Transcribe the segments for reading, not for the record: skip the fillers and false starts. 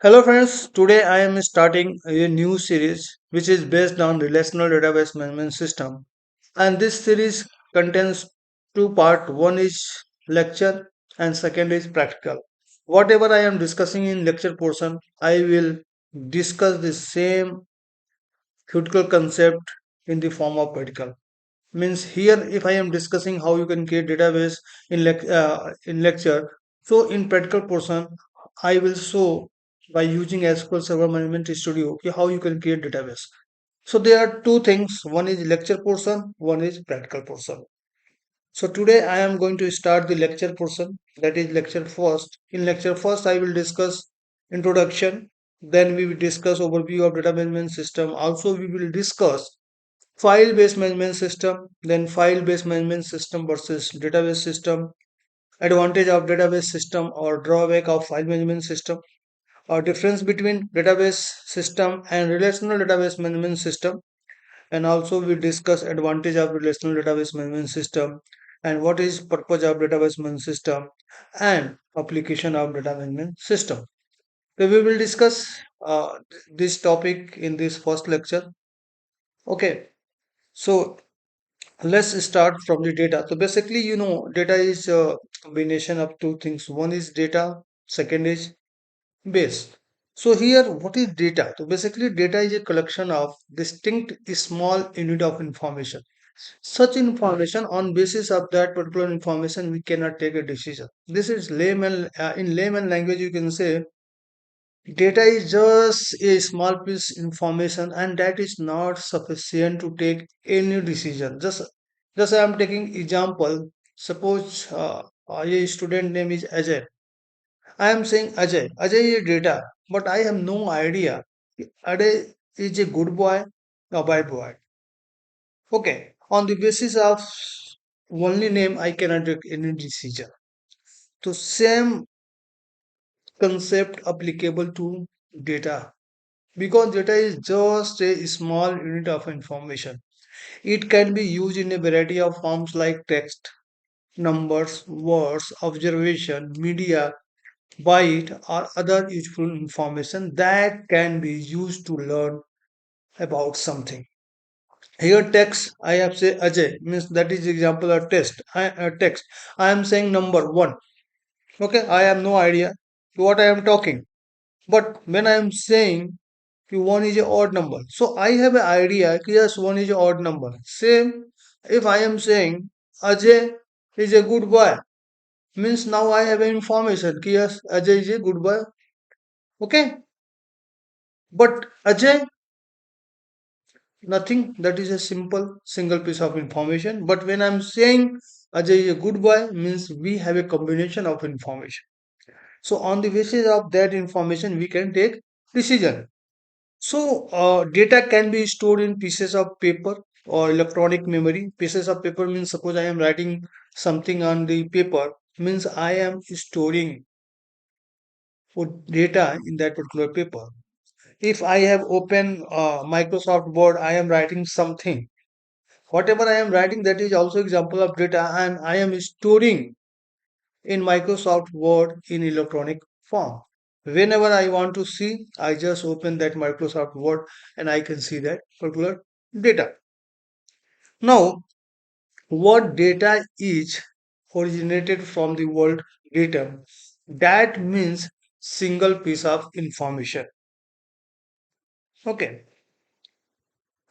Hello friends, today I am starting a new series which is based on relational database management system, and this series contains two parts. One is lecture and second is practical. Whatever I am discussing in lecture portion, I will discuss the same critical concept in the form of practical. Means here if I am discussing how you can create database in lecture, so in practical portion I will show by using SQL Server Management Studio okay, how you can create database. So there are two things, one is lecture portion, one is practical portion. So today I am going to start the lecture portion, that is lecture first. In lecture first I will discuss introduction, then we will discuss overview of data management system. Also we will discuss file-based management system, then file-based management system versus database system, advantage of database system or drawback of file management system, or difference between database system and relational database management system, and also we discuss advantage of relational database management system and what is purpose of database management system and application of data management system. So we will discuss this topic in this first lecture. Okay, so let's start from the data. So basically, data is a combination of two things. One is data, second is base. So here, what is data? So basically, data is a collection of distinct small unit of information. Such information, on basis of that particular information, we cannot take a decision. This is layman. In layman language, you can say data is just a small piece information, and that is not sufficient to take any decision. Just I am taking example. Suppose a student name is Ajay. I am saying Ajay. Ajay is data, but I have no idea. Ajay is a good boy or bad boy. Okay. On the basis of only name, I cannot take any decision. So same concept applicable to data, because data is just a small unit of information. It can be used in a variety of forms like text, numbers, words, observation, media, byte, or other useful information that can be used to learn about something. Here text, I have say Ajay, means that is example of text. I am saying number one. Okay, I have no idea what I am talking. But when I am saying one is a odd number, so I have an idea. Yes, one is a odd number. Same, if I am saying Ajay is a good boy, means now I have information. Yes, Ajay is a good boy. Okay, but Ajay, nothing. That is a simple single piece of information. But when I'm saying Ajay is a good boy, means we have a combination of information. So on the basis of that information, we can take decision. So, data can be stored in pieces of paper or electronic memory. Pieces of paper means suppose I am writing something on the paper, means I am storing data in that particular paper. If I have open Microsoft Word, I am writing something. Whatever I am writing, that is also example of data, and I am storing in Microsoft Word in electronic form. Whenever I want to see, I just open that Microsoft Word and I can see that particular data. Now, what data is originated from the word data? That means single piece of information. Okay.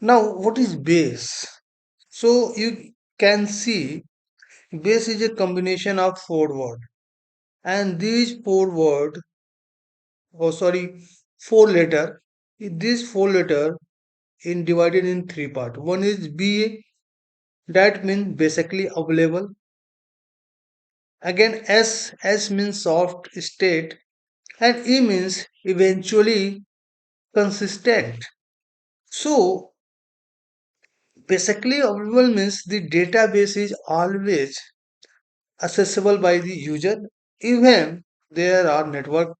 Now, what is base? So you can see base is a combination of four words, and these four word, oh sorry, four letter. This four letter in divided in three part. One is BA, that means basically available. Again S means soft state, and E means eventually consistent. So basically available means the database is always accessible by the user, even there are network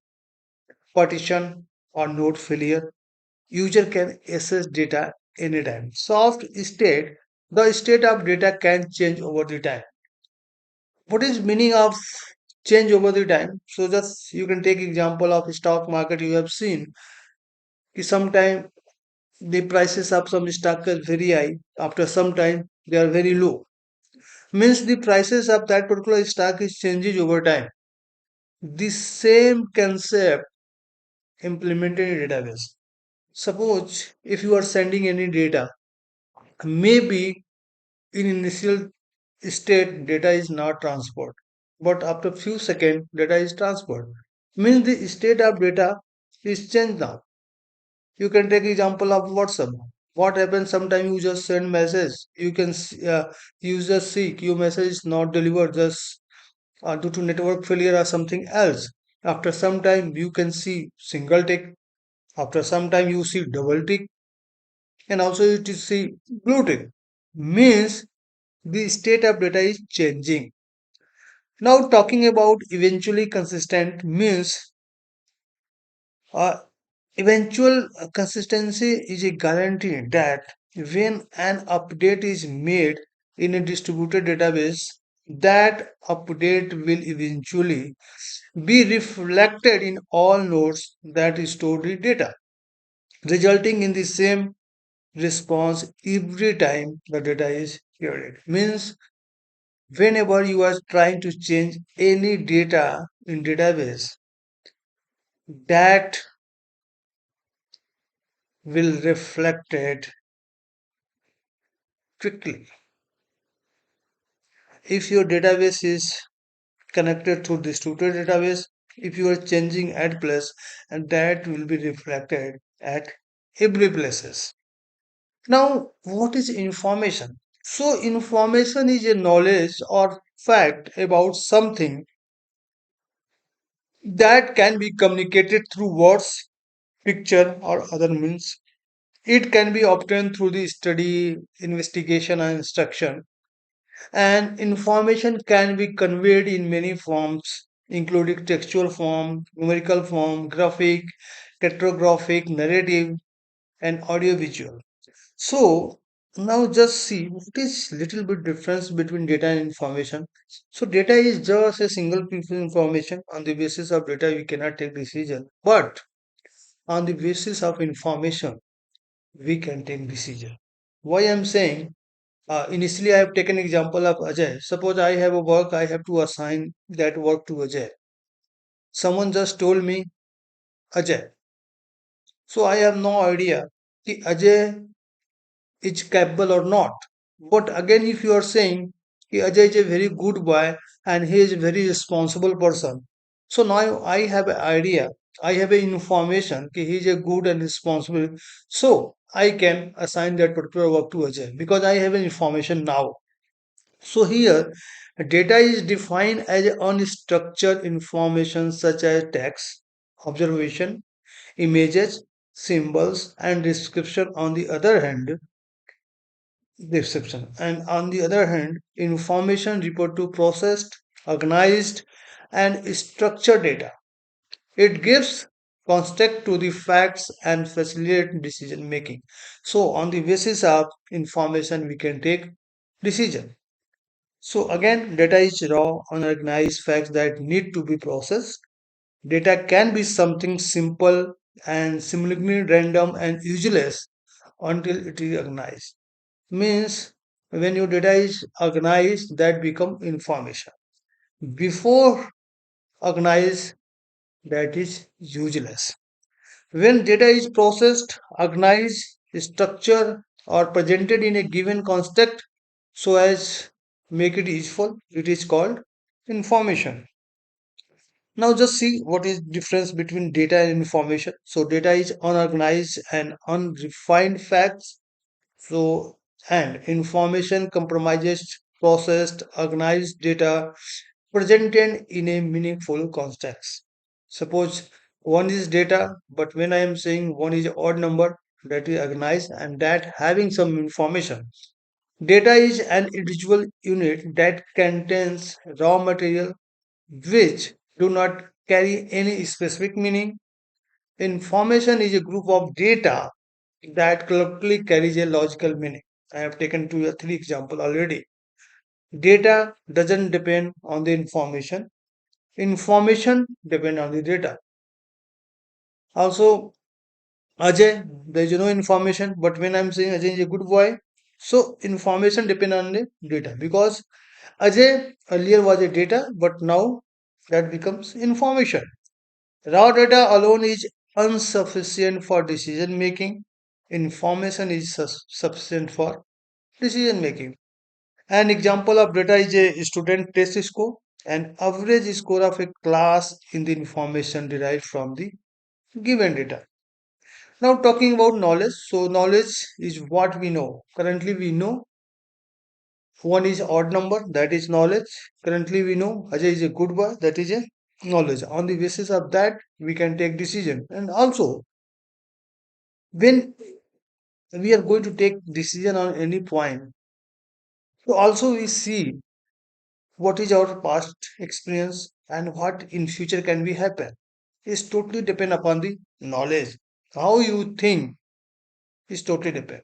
partition or node failure. User can access data anytime. Soft state, the state of data can change over the time. What is meaning of change over the time. So just you can take example of stock market. You have seen sometime the prices of some stock are very high. After some time they are very low. Means the prices of that particular stock is changes over time. The same concept implemented in database. Suppose if you are sending any data, maybe in initial state data is not transferred, but after few seconds data is transferred. Means the state of data is changed now. You can take example of WhatsApp. What happens sometimes you just send message, you can you just see your message is not delivered just due to network failure or something else. After some time you can see single tick, after some time you see double tick, and also you to see blue tick. Means the state of data is changing. Now talking about eventually consistent means uh, eventual consistency is a guarantee that when an update is made in a distributed database, that update will eventually be reflected in all nodes that store the data, resulting in the same response every time the data is queried. Means whenever you are trying to change any data in database, that will reflect it quickly. If your database is connected to distributed database, if you are changing at place, and that will be reflected at every places. Now what is information? So information is a knowledge or fact about something that can be communicated through words, picture or other means. It can be obtained through the study, investigation and instruction. And information can be conveyed in many forms, including textual form, numerical form, graphic, cartographic, narrative, and audiovisual. So now just see what is little bit difference between data and information. So data is just a single piece of information. On the basis of data, we cannot take decision. But on the basis of information, we can take decision. Why I'm saying initially I have taken example of Ajay. Suppose I have a work, I have to assign that work to Ajay. Someone just told me Ajay. So I have no idea कि Ajay is capable or not. But again, if you are saying कि Ajay is a very good boy and he is a very responsible person, so now I have an idea, I have an information कि he is a good and responsible, so I can assign that particular work to Ajay because I have an information now. So here, data is defined as unstructured information such as text, observation, images, symbols, and description. On the other hand, information refer to processed, organized, and structured data. It gives context to the facts and facilitate decision making. So, on the basis of information, we can take decision. So again, data is raw, unorganized facts that need to be processed. Data can be something simple and seemingly random and useless until it is organized. Means when your data is organized, that become information. Before organized, that is useless. When data is processed, organized, structured, or presented in a given context so as make it useful, it is called information. Now just see what is difference between data and information. So data is unorganized and unrefined facts. So and information compromises processed, organized data presented in a meaningful context. Suppose one is data, but when I am saying one is odd number, that is organized and that having some information. Data is an individual unit that contains raw material which do not carry any specific meaning. Information is a group of data that collectively carries a logical meaning. I have taken two or three examples already. Data doesn't depend on the information. information depend on the data. Also, Ajay, there is no information, but when I'm saying Ajay is a good boy, so information depend on the data because Ajay earlier was a data, but now that becomes information. Raw data alone is insufficient for decision making. Information is sufficient for decision making. An example of data is a student test score, an average score of a class in the information derived from the given data. Now talking about knowledge, so knowledge is what we know. Currently we know one is odd number, that is knowledge. Currently we know Ajay is a good boy, that is a knowledge. On the basis of that we can take decision. And also when we are going to take decision on any point, so also we see what is our past experience and what in future can be happen. Is totally depend upon the knowledge. How you think is totally depend.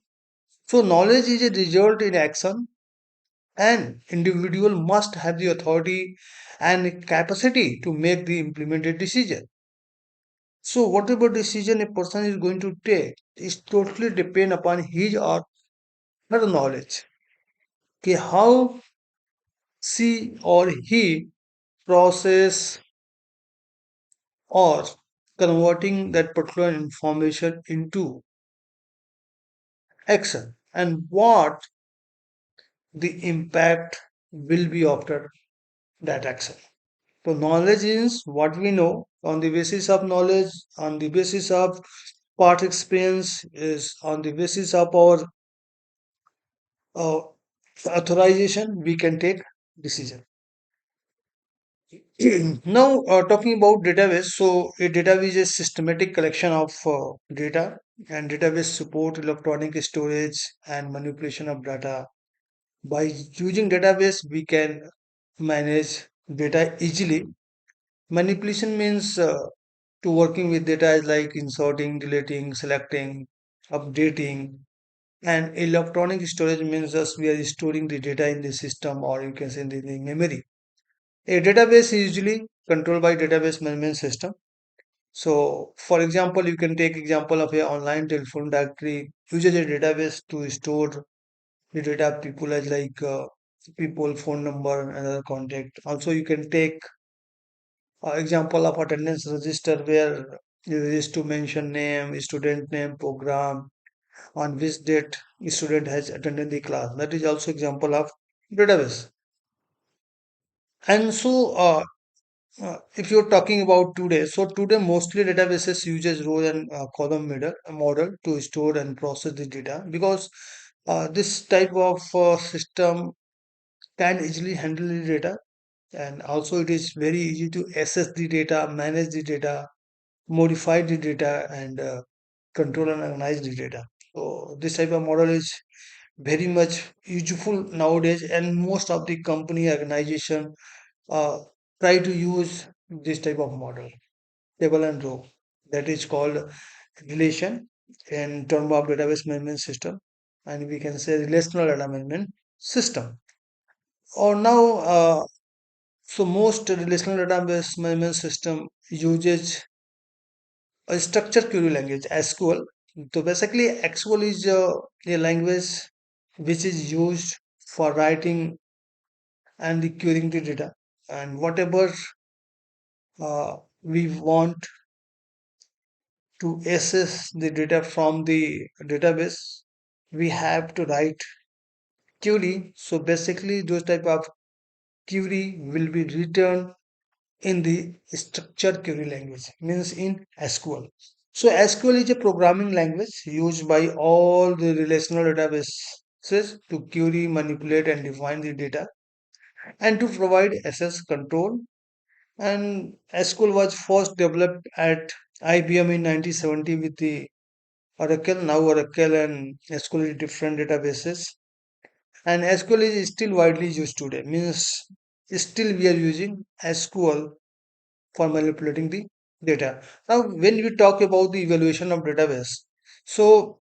So knowledge is a result in action and individual must have the authority and capacity to make the implemented decision. So whatever decision a person is going to take is totally depend upon his or her knowledge. Okay, how she or he process or converting that particular information into action and what the impact will be after that action. So knowledge is what we know. On the basis of knowledge, on the basis of past experience, is on the basis of our uh, authorization, we can take decision. Now, talking about database, so a database is a systematic collection of data, and database support electronic storage and manipulation of data. By using database, we can manage data easily. Manipulation means to working with data is like inserting, deleting, selecting, updating, and electronic storage means just we are storing the data in the system or you can say in the memory. A database is usually controlled by database management system. So, for example, you can take example of a online telephone directory uses a database to store the data of people as like people, phone number, and other contact. Also, you can take example of attendance register where you used to mention name, student name, program, on which date student has attended the class. That is also example of database. And so, if you're talking about today, so today mostly databases uses row and column model to store and process the data because this type of system can easily handle the data and also it is very easy to access the data, manage the data, modify the data and control and organize the data. So this type of model is very much useful nowadays and most of the company organization uh, try to use this type of model, table and row. That is called relation in term of database management system and we can say relational data management system. Or now, so most relational database management system uses a structured query language SQL. So basically, SQL is a language which is used for writing and the querying the data. And whatever we want to access the data from the database, we have to write query. So basically, those type of query will be written in the structured query language, means in SQL. So SQL is a programming language used by all the relational databases to query, manipulate, and define the data and to provide access control. And SQL was first developed at IBM in 1970 with the Oracle. Now Oracle and SQL is different databases. And SQL is still widely used today. Means still we are using SQL for manipulating the data. Now, when we talk about the evaluation of database, so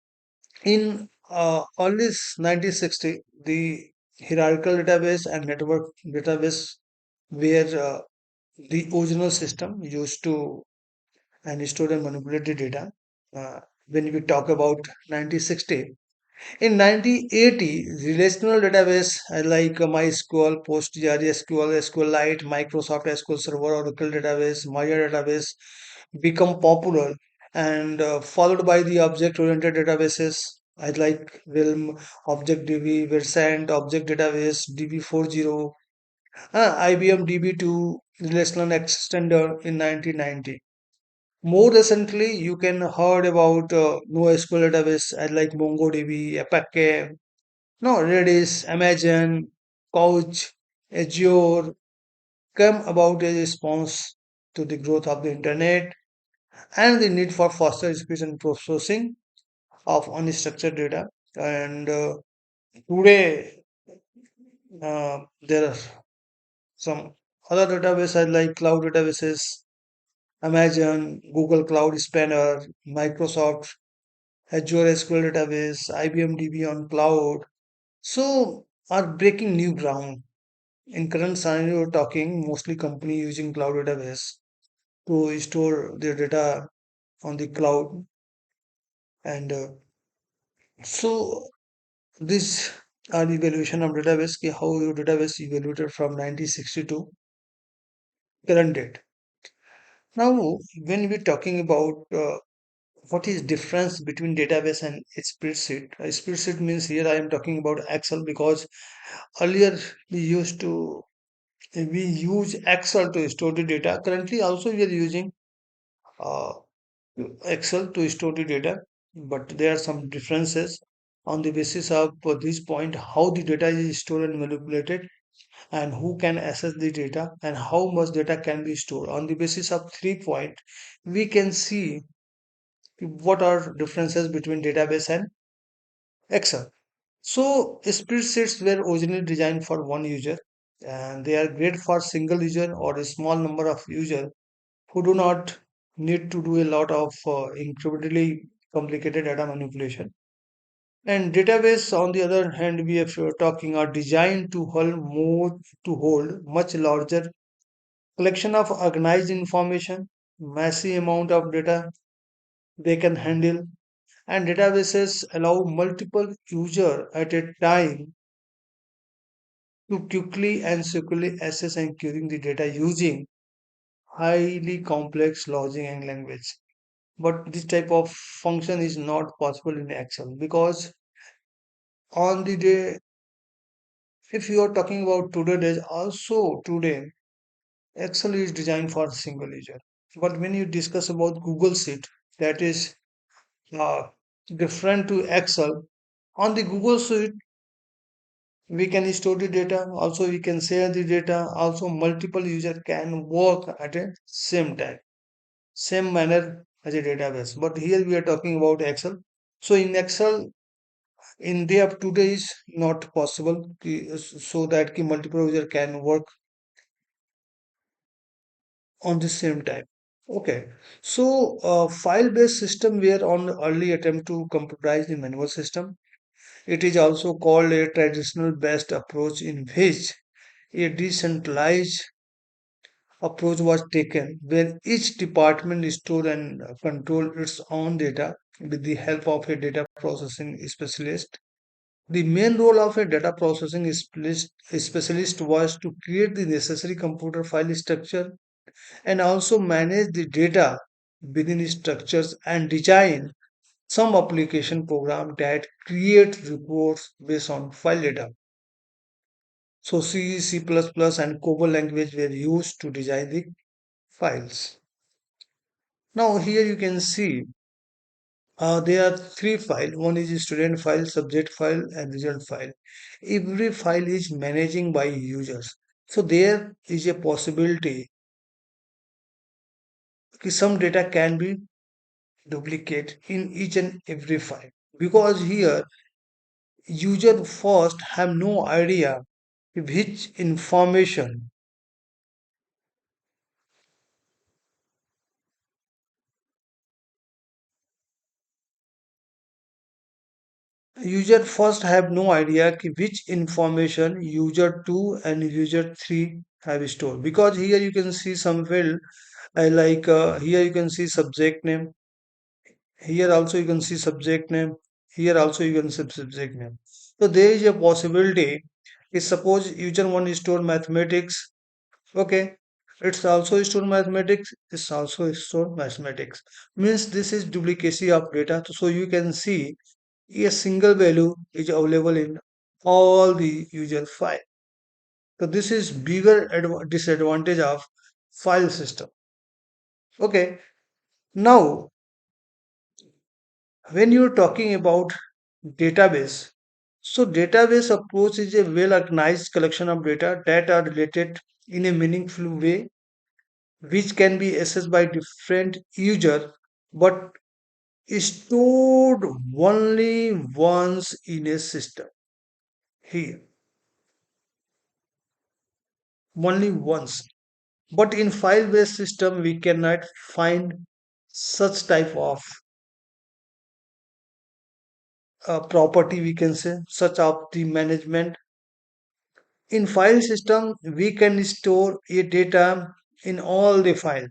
in early 1960, the hierarchical database and network database were the original system used to and store and manipulate the data. Uh, when we talk about 1960, in 1980, relational database like MySQL, PostgreSQL, SQLite, Microsoft SQL Server, Oracle database, Maya database become popular and followed by the object-oriented databases. I like Realm, ObjectDB, Versant, Object Database, DB40, IBM DB2, Relational Extender in 1990. More recently, you can heard about NoSQL database like MongoDB, Apache, no, Redis, Amazon, Couch, Azure come about as a response to the growth of the internet and the need for faster speed and processing of unstructured data. And today, there are some other databases like cloud databases, Amazon, Google Cloud Spanner, Microsoft Azure SQL database, IBM DB on cloud. So are breaking new ground. In current scenario, we're talking mostly company using cloud database to store their data on the cloud. And so this are the evaluation of database, ki how your database evaluated from 1960 to current date. Now, when we're talking about what is difference between database and spreadsheet? A spreadsheet means here I am talking about Excel because earlier we use Excel to store the data. Currently, also we are using uh, Excel to store the data, but there are some differences on the basis of this point how the data is stored and manipulated, and who can access the data, and how much data can be stored. On the basis of 3 point, we can see what are differences between database and Excel. So spreadsheets were originally designed for one user, and they are great for single user or a small number of users who do not need to do a lot of incredibly complicated data manipulation. And database, on the other hand, we are talking are designed to hold much larger collection of organized information, massive amount of data they can handle, and databases allow multiple user at a time to quickly and securely access and querying the data using highly complex logic and language. But this type of function is not possible in Excel because on the day, if you are talking about today days, also today Excel is designed for single user. But when you discuss about Google Sheet, that is uh, different to Excel. On the Google Sheet, we can store the data, also we can share the data, also multiple user can work at a same time, same manner as a database. But here we are talking about Excel. So in Excel, in day of today is not possible so that multiple user can work on the same time. Okay, so file-based system were on the early attempt to computerize the manual system. It is also called a traditional based approach in which a decentralized approach was taken where each department stored and controlled its own data with the help of a data processing specialist. The main role of a data processing specialist was to create the necessary computer file structure and also manage the data within structures and design some application program that create reports based on file data. So C, C++ and COBOL language were used to design the files. Now here you can see there are three files. One is student file, subject file, and result file. Every file is managing by users. So there is a possibility that some data can be duplicate in each and every file because here user first have no idea which information User first have no idea which information user 2 and user 3 have stored, because here you can see some field here you can see subject name, here also you can see subject name, here also you can see subject name. So there is a possibility is suppose user 1 store mathematics. Okay, it's also stored mathematics, it's also stored mathematics, means this is duplicacy of data. So you can see a single value is available in all the user file. So this is bigger disadvantage of file system. Okay, now when you're talking about database, so database approach is a well organized collection of data that are related in a meaningful way, which can be accessed by different user, but is stored only once in a system. Here, only once. But in file based system we cannot find such type of property, we can say, such of the management. In file system we can store a data in all the file.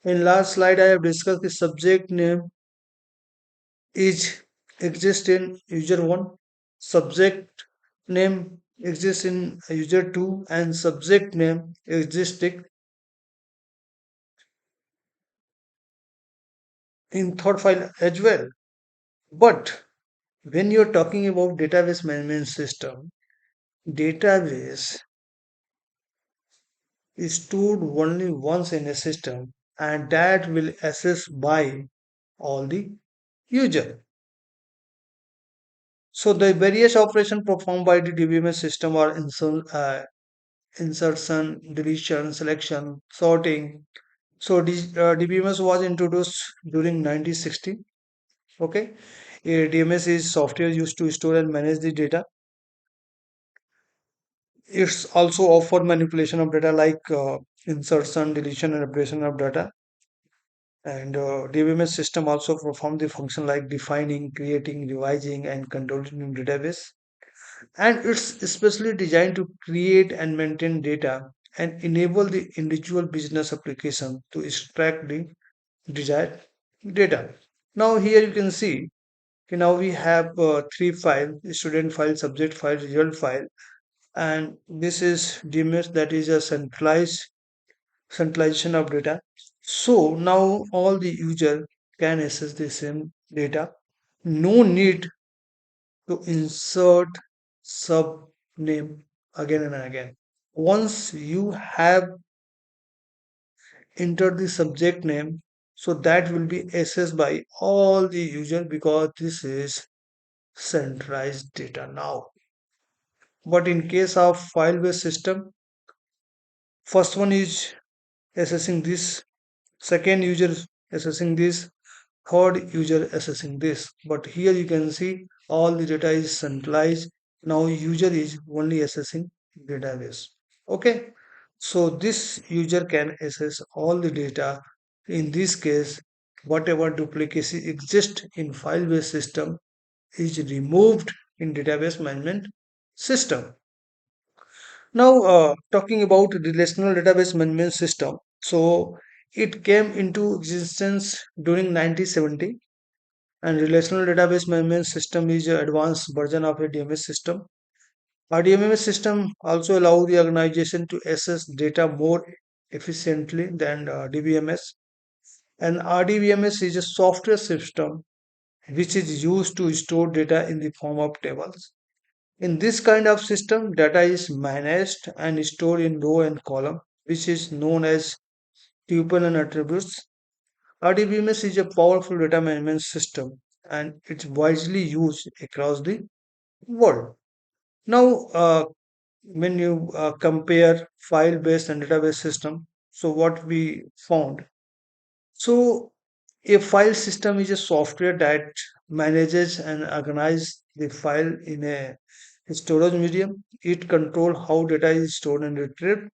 In last slide I have discussed the subject name is exists in user 1, subject name exists in user 2, and subject name existing in third file as well. But when you're talking about database management system, database is stored only once in a system, and that will access by all the user. So the various operations performed by the DBMS system are insertion, deletion, selection, sorting. So DBMS was introduced during 1960. Okay, a DMS is software used to store and manage the data. It's also offer manipulation of data like insertion, deletion, and updation of data. And DBMS system also perform the function like defining, creating, revising, and controlling database. And it's especially designed to create and maintain data and enable the individual business application to extract the desired data. Now here you can see, okay, now we have three files: student file, subject file, result file, and this is DMS, that is a centralization of data. So now all the user can access the same data. No need to insert sub name again and again. Once you have entered the subject name, so that will be accessed by all the user, because this is centralized data now. But in case of file based system, first one is assessing this, second user assessing this, third user assessing this. But here you can see all the data is centralized. Now user is only assessing database. Okay, so this user can access all the data. In this case, whatever duplicacy exists in file based system is removed in database management system. Now, talking about relational database management system, so it came into existence during 1970, and relational database management system is an advanced version of a DMS system. RDBMS system also allow the organization to access data more efficiently than DBMS. And RDBMS is a software system which is used to store data in the form of tables. In this kind of system, data is managed and stored in row and column, which is known as tuple and attributes. RDBMS is a powerful data management system and it's widely used across the world. Now, when you compare file-based and database system, so what we found. So, a file system is a software that manages and organizes the file in a storage medium. It controls how data is stored and retrieved.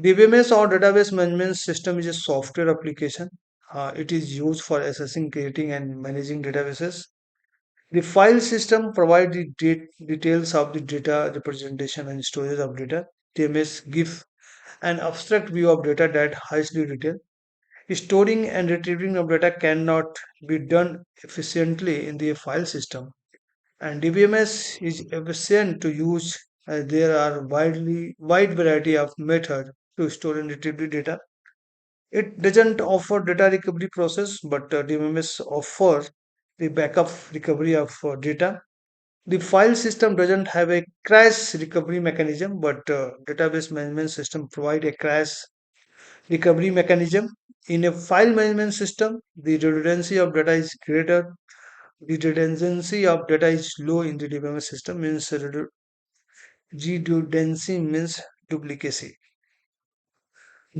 DBMS or database management system is a software application. It is used for accessing, creating, and managing databases. The file system provides the details of the data representation and storage of data. TMS gives an abstract view of data that hides the detail. Storing and retrieving of data cannot be done efficiently in the file system, and DBMS is efficient to use as there are wide variety of methods to store and retrieve the data. It doesn't offer data recovery process, but DBMS offers the backup recovery of data. The file system doesn't have a crash recovery mechanism, but database management system provide a crash recovery mechanism. In a file management system, the redundancy of data is greater. The redundancy of data is low in the DBMS system, means redundancy means duplicacy.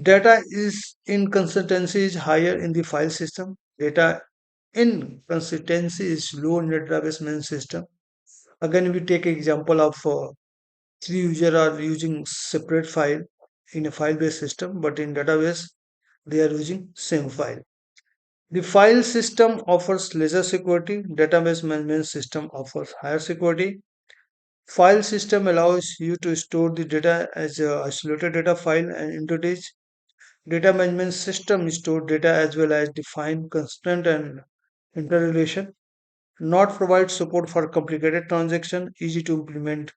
Data is inconsistency is higher in the file system. Data inconsistency is low in the database management system. Again, we take example of three users are using separate file in a file-based system, but in database they are using same file. The file system offers lesser security. Database management system offers higher security. File system allows you to store the data as a isolated data file and entities. Data management system store data as well as define constraint and interrelation. Not provide support for complicated transaction, easy to implement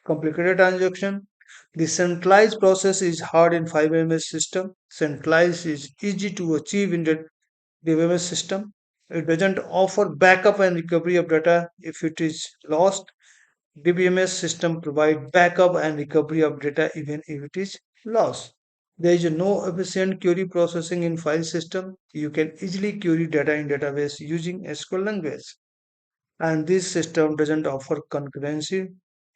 complicated transaction. The centralized process is hard in 5MS system. Centralized is easy to achieve in the DBMS system. It doesn't offer backup and recovery of data if it is lost. DBMS system provide backup and recovery of data even if it is lost. There is no efficient query processing in file system. You can easily query data in database using SQL language. And this system doesn't offer concurrency.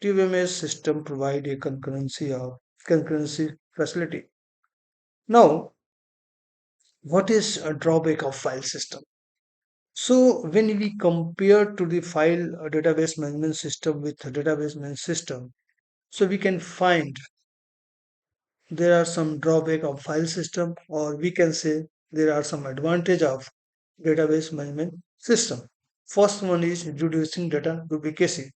DBMS system provide a concurrency facility. Now, what is a drawback of file system? So when we compare to the file database management system with the database management system, so we can find there are some drawback of file system, or we can say there are some advantage of database management system. First one is reducing data duplicacy.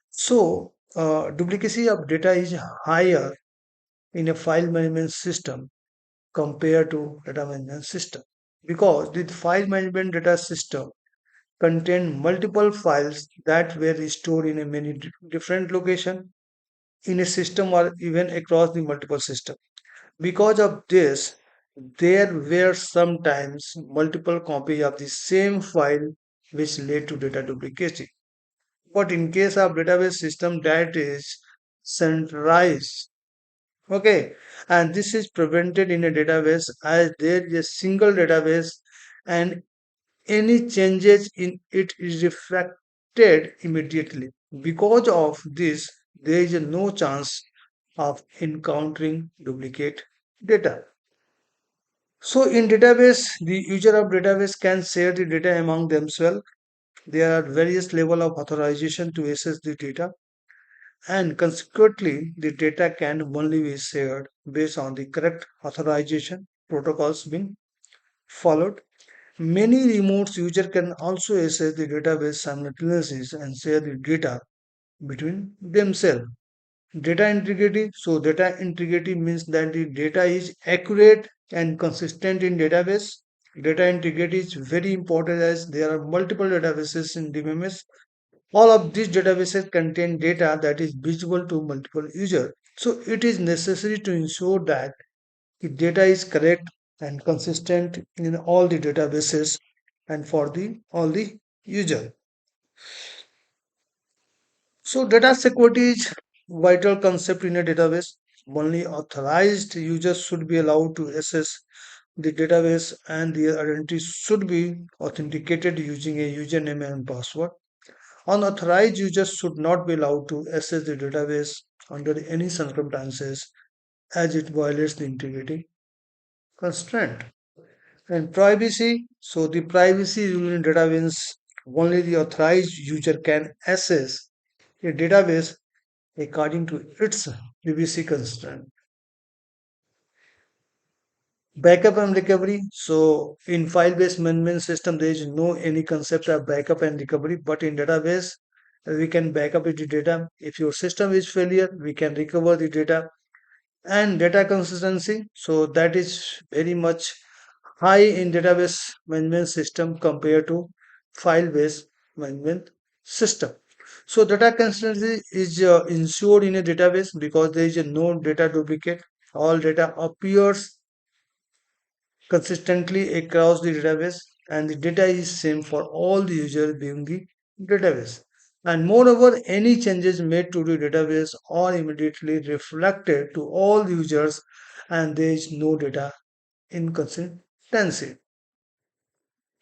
So duplicacy of data is higher in a file management system compared to data management system, because the file management data system contain multiple files that were stored in a many different location in a system or even across the multiple system. Because of this, there were sometimes multiple copies of the same file, which led to data duplication. But in case of database system that is centralized, okay, and this is prevented in a database as there is a single database, and any changes in it is reflected immediately. Because of this, there is no chance of encountering duplicate data. So in database, the user of database can share the data among themselves. There are various level of authorization to access the data, and consequently, the data can only be shared based on the correct authorization protocols being followed. Many remote users can also access the database simultaneously and share the data between themselves. Data integrity. So data integrity means that the data is accurate and consistent in database. Data integrity is very important as there are multiple databases in DBMS. All of these databases contain data that is visible to multiple users. So it is necessary to ensure that the data is correct and consistent in all the databases and for the all the user. So data security is vital concept in a database. Only authorized users should be allowed to access the database, and their identity should be authenticated using a username and password. Unauthorized users should not be allowed to access the database under any circumstances as it violates the integrity constraint. And privacy. So the privacy rule in database, only the authorized user can access a database according to its privacy constraint. Backup and recovery. So in file-based management system, there is no any concept of backup and recovery, but in database, we can backup the data. If your system is failure, we can recover the data. And data consistency. So that is very much high in database management system compared to file-based management system. So data consistency is ensured in a database because there is a no data duplicate. All data appears consistently across the database and the data is same for all the users viewing the database. And moreover, any changes made to the database are immediately reflected to all users and there is no data inconsistency.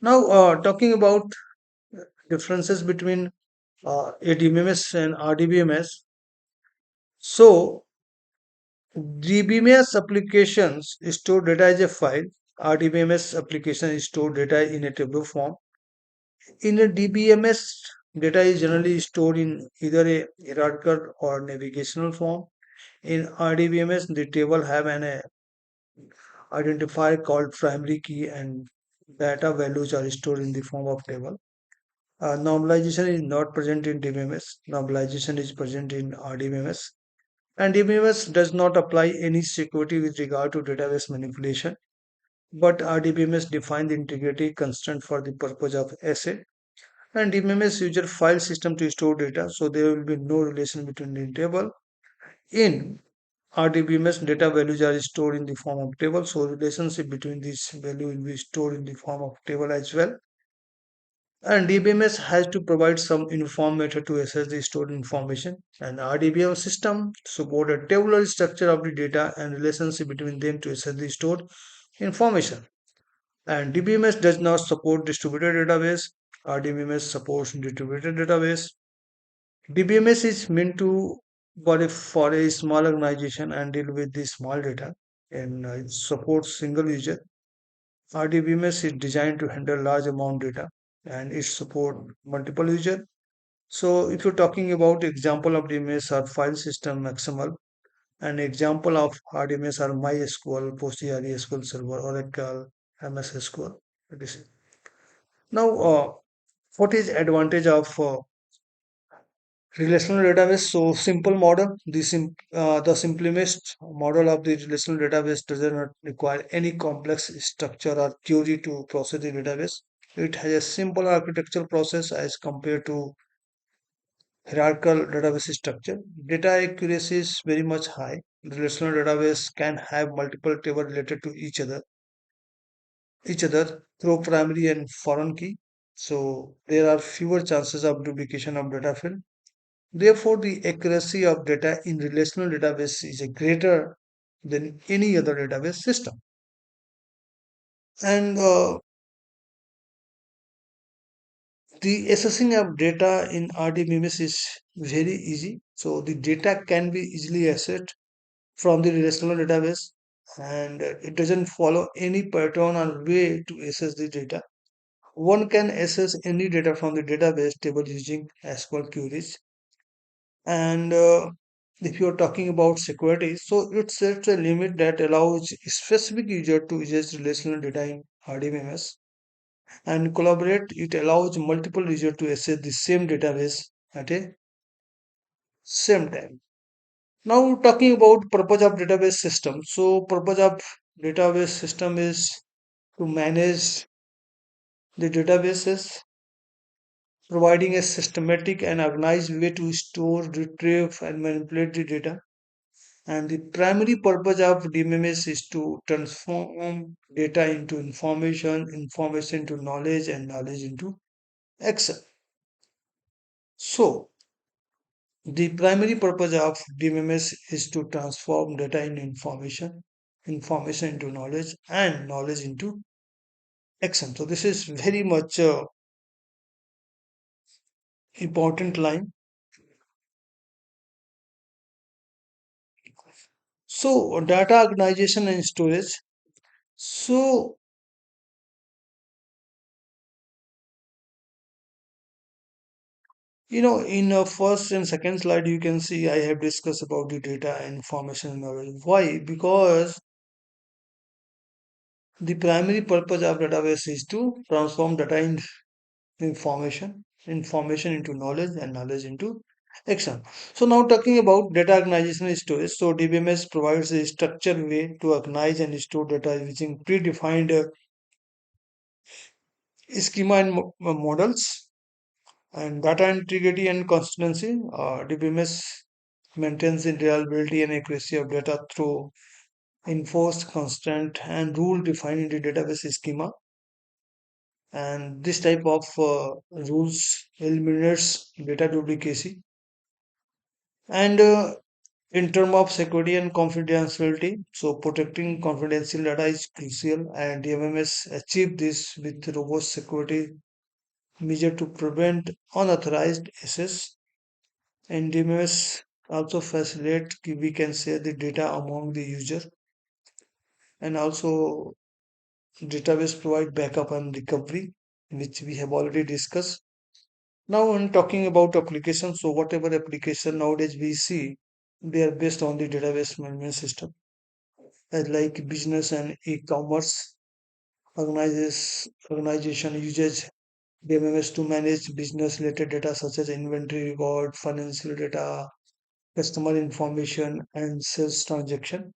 Now, talking about differences between ADBMS and RDBMS. So, DBMS applications store data as a file. RDBMS application store data in a table form. In a DBMS, data is generally stored in either a hierarchical or navigational form. In RDBMS, the table have an identifier called primary key and data values are stored in the form of table. Normalization is not present in DBMS. Normalization is present in RDBMS. And DBMS does not apply any security with regard to database manipulation. But RDBMS defines the integrity constraint for the purpose of asset. And DBMS user file system to store data, so there will be no relation between the table. In RDBMS, data values are stored in the form of table, so relationship between these value will be stored in the form of table as well. And DBMS has to provide some uniform method to access the stored information. And RDBMS system support a tabular structure of the data and relationship between them to access the stored information. And DBMS does not support distributed database. RDBMS supports distributed database. DBMS is meant to for a small organization and deal with the small data and it supports single user. RDBMS is designed to handle large amount data and it support multiple user. So if you're talking about example of DBMS are file system XML and example of RDBMS are MySQL, PostgreSQL Server, Oracle, MS SQL. Now, what is advantage of relational database? So simple model. The simplest model of the relational database does not require any complex structure or query to process the database. It has a simple architectural process as compared to hierarchical database structure. Data accuracy is very much high. Relational database can have multiple tables related to each other through primary and foreign key. So there are fewer chances of duplication of data field. Therefore, the accuracy of data in relational database is greater than any other database system. And the assessing of data in RDBMS is very easy. So the data can be easily assessed from the relational database and it doesn't follow any pattern or way to assess the data. One can access any data from the database table using SQL queries. And if you're talking about security, so it sets a limit that allows specific user to use relational data in RDBMS and collaborate. It allows multiple users to access the same database at a same time. Now talking about purpose of database system. So purpose of database system is to manage the databases, providing a systematic and organized way to store, retrieve, and manipulate the data. And the primary purpose of DBMS is to transform data into information, information into knowledge, and knowledge into action. So, the primary purpose of DBMS is to transform data into information, information into knowledge, and knowledge into action. So, this is very much important line. So, data organization and storage. So, in first and second slide, you can see I have discussed about the data and information knowledge. Why? Because The primary purpose of database is to transform data in information into knowledge, and knowledge into action. So now talking about data organization and storage. So DBMS provides a structured way to organize and store data using predefined schema and models and data integrity and consistency. DBMS maintains the reliability and accuracy of data through enforced, constant, and rule defined in the database schema. And this type of rules eliminates data duplicacy. And in terms of security and confidentiality, so protecting confidential data is crucial, and DMMS achieve this with robust security measure to prevent unauthorized access. And DMMS also facilitate we can share the data among the user, and also database provide backup and recovery, which we have already discussed. Now, when talking about applications, so whatever application nowadays we see, they are based on the database management system, like business and e-commerce organization uses DMMS to manage business-related data such as inventory record, financial data, customer information, and sales transaction.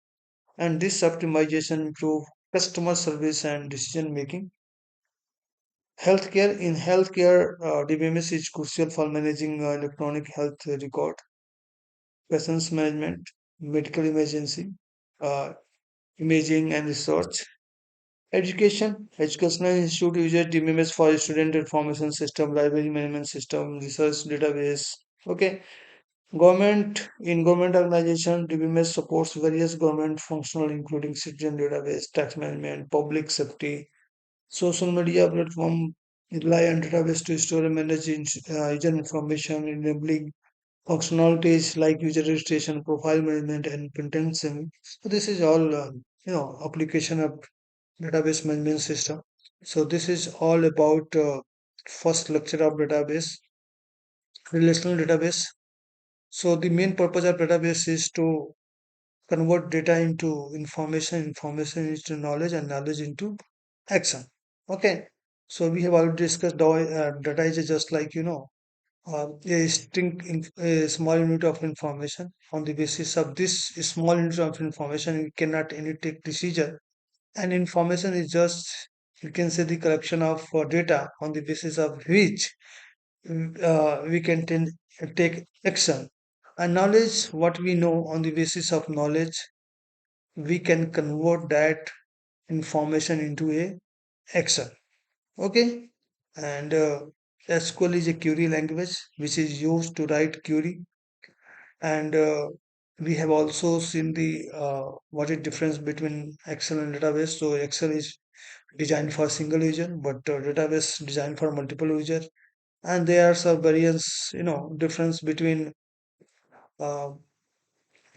And this optimization improve customer service and decision making. In healthcare, DBMS is crucial for managing electronic health record, patients management, medical emergency, uh, imaging and research. Educational institute uses DBMS for student information system, library management system, research database. Okay, government organization, DBMS supports various government functional including citizen database, tax management, public safety. Social media platform rely on database to store and manage user information, enabling functionalities like user registration, profile management, and content sync. So this is all application of database management system. So this is all about first lecture of database, relational database. So the main purpose of database is to convert data into information into knowledge, and knowledge into action. Okay. So we have already discussed data is just like a small unit of information. On the basis of this small unit of information, we cannot any take decision. And information is just, you can say, the collection of data on the basis of which we can take action. And knowledge, what we know, on the basis of knowledge, we can convert that information into a action. Okay. And SQL is a query language which is used to write query. And we have also seen the what is difference between Excel and database. So Excel is designed for single user, but database designed for multiple user. And there are some variance, difference between uh,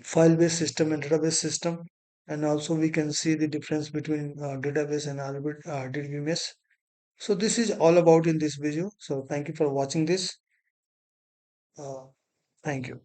file-based system and database system. And also we can see the difference between database and DBMS. So this is all about in this video. So thank you for watching this. Uh, Thank you.